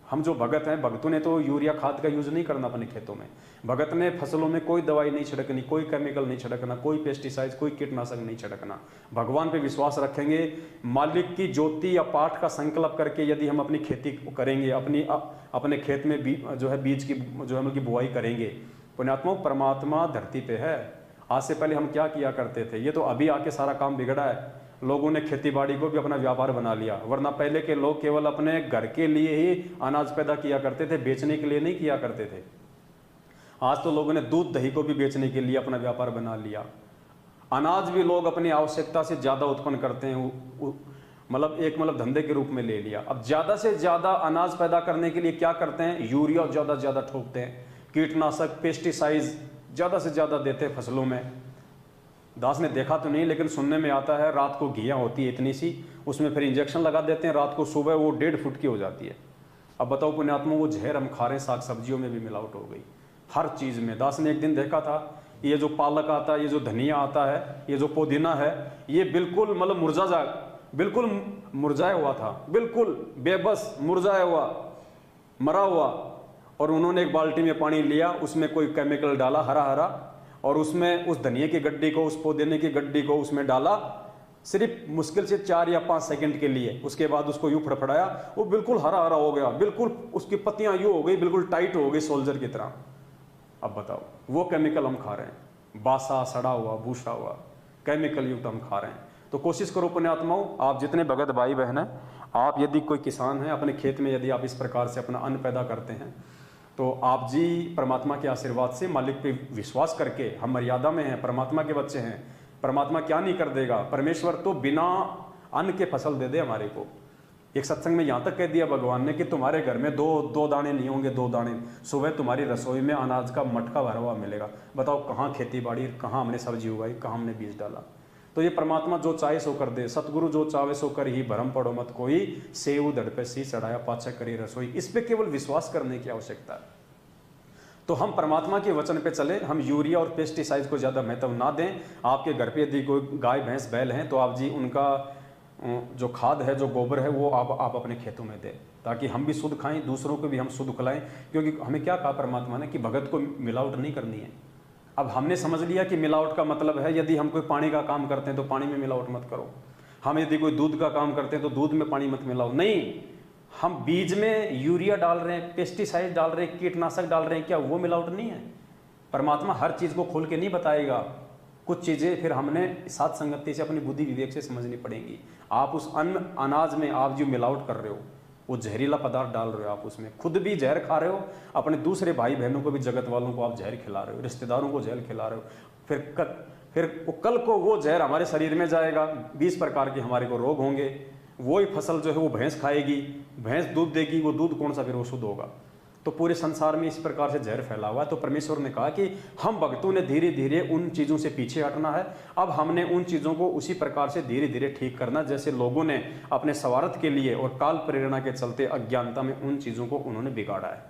हम जो भगत हैं, भगतों ने तो यूरिया खाद का यूज नहीं करना अपने खेतों में। भगत ने फसलों में कोई दवाई नहीं छिड़कनी, कोई केमिकल नहीं छिड़कना, कोई पेस्टिसाइड, कोई कीटनाशक नहीं छिड़कना। भगवान पे विश्वास रखेंगे, मालिक की ज्योति या पाठ का संकल्प करके यदि हम अपनी खेती करेंगे, अपने खेत में जो है बीज की जो है मतलब बुआई करेंगे। पुण्यात्माओं, परमात्मा धरती पे है। आज से पहले हम क्या किया करते थे? ये तो अभी आके सारा काम बिगड़ा है। लोगों ने खेती बाड़ी को भी अपना व्यापार बना लिया, वरना पहले के लोग केवल अपने घर के लिए ही अनाज पैदा किया करते थे, बेचने के लिए नहीं किया करते थे। आज तो लोगों ने दूध दही को भी बेचने के लिए अपना व्यापार बना लिया। अनाज भी लोग अपनी आवश्यकता से ज़्यादा उत्पन्न करते हैं, मतलब धंधे के रूप में ले लिया। अब ज़्यादा से ज़्यादा अनाज पैदा करने के लिए क्या करते हैं? यूरिया ज़्यादा से ज़्यादा ठोकते हैं, कीटनाशक पेस्टिसाइड्स ज़्यादा से ज़्यादा देते हैं फसलों में। दास ने देखा तो नहीं, लेकिन सुनने में आता है रात को घिया होती है इतनी सी, उसमें फिर इंजेक्शन लगा देते हैं, रात को सुबह वो 1.5 फुट की हो जाती है। अब बताओ पुण्यात्मा, वो जहर हम खा रहे हैं, साग सब्जियों में भी मिलावट हो गई, हर चीज़ में। दास ने एक दिन देखा था, ये जो पालक आता है, ये जो धनिया आता है, ये जो पुदीना है, ये बिल्कुल बिल्कुल मुरझाया हुआ था, बिल्कुल बेबस मुरझाया हुआ, मरा हुआ। और उन्होंने एक बाल्टी में पानी लिया, उसमें कोई केमिकल डाला हरा हरा, और उसमें उस धनिया की गड्डी को, उस पुदीने की गड्डी को उसमें डाला, सिर्फ मुश्किल से 4 या 5 सेकंड के लिए। उसके बाद उसको यूं फड़फड़ाया, वो बिल्कुल हरा हरा हो गया, बिल्कुल उसकी पत्तियां यूं हो गई, बिल्कुल टाइट हो गई सोल्जर की तरह। अब बताओ, वो केमिकल हम खा रहे हैं, बासा सड़ा हुआ भूसा हुआ केमिकल युक्त हम खा रहे हैं। तो कोशिश करो पुण्यात्माओं, आप जितने भगत भाई बहन हैं, आप यदि कोई किसान हैं, अपने खेत में यदि आप इस प्रकार से अपना अन्न पैदा करते हैं, तो आप जी परमात्मा के आशीर्वाद से, मालिक पे विश्वास करके, हम मर्यादा में हैं, परमात्मा के बच्चे हैं, परमात्मा क्या नहीं कर देगा। परमेश्वर तो बिना अन्न के फसल दे दे हमारे को। एक सत्संग में यहाँ तक कह दिया भगवान ने कि तुम्हारे घर में दो दाने नहीं होंगे, 2 दाने, सुबह तुम्हारी रसोई में अनाज का मटका भरा हुआ मिलेगा। बताओ कहाँ खेती बाड़ी, कहाँ हमने सब्जी उगाई, कहाँ हमने बीज डाला। तो ये परमात्मा जो चाहे सो कर दे। सतगुरु जो चाहे सो कर ही, भरम पड़ो मत कोई, सेव धड़ पे सी चढ़ाया पाछे करी रसोई। इस पे केवल विश्वास करने की आवश्यकता है। तो हम परमात्मा के वचन पे चले, हम यूरिया और पेस्टिसाइड को ज़्यादा महत्व ना दें। आपके घर पे यदि कोई गाय भैंस बैल हैं, तो आप जी उनका जो खाद है, जो गोबर है, वो आप अपने खेतों में दें, ताकि हम भी शुद्ध खाएं, दूसरों को भी हम शुद्ध खिलाएं। क्योंकि हमें क्या कहा परमात्मा ने कि भगत को मिलावट नहीं करनी है। अब हमने समझ लिया कि मिलावट का मतलब है, यदि हम कोई पानी का काम करते हैं तो पानी में मिलावट मत करो। हम यदि कोई दूध का काम करते हैं तो दूध में पानी मत मिलाओ। नहीं, हम बीज में यूरिया डाल रहे हैं, पेस्टिसाइड डाल रहे हैं, कीटनाशक डाल रहे हैं, क्या वो मिलावट नहीं है? परमात्मा हर चीज़ को खोल के नहीं बताएगा। कुछ चीज़ें फिर हमने साथ संगति से, अपनी बुद्धि विवेक से समझनी पड़ेंगी। आप उस अनाज में आप जो मिलावट कर रहे हो, वो जहरीला पदार्थ डाल रहे हो, आप उसमें खुद भी जहर खा रहे हो, अपने दूसरे भाई बहनों को भी, जगत वालों को आप जहर खिला रहे हो, रिश्तेदारों को जहर खिला रहे हो। फिर कल को वो जहर हमारे शरीर में जाएगा, 20 प्रकार के हमारे को रोग होंगे। वही फसल जो है वो भैंस खाएगी, भैंस दूध देगी, वो दूध कौन सा फिर वो शुद्ध होगा? तो पूरे संसार में इस प्रकार से जहर फैला हुआ है। तो परमेश्वर ने कहा कि हम भक्तों ने धीरे धीरे उन चीज़ों से पीछे हटना है। अब हमने उन चीज़ों को उसी प्रकार से धीरे धीरे ठीक करना, जैसे लोगों ने अपने स्वार्थ के लिए और काल प्रेरणा के चलते अज्ञानता में उन चीज़ों को उन्होंने बिगाड़ा है।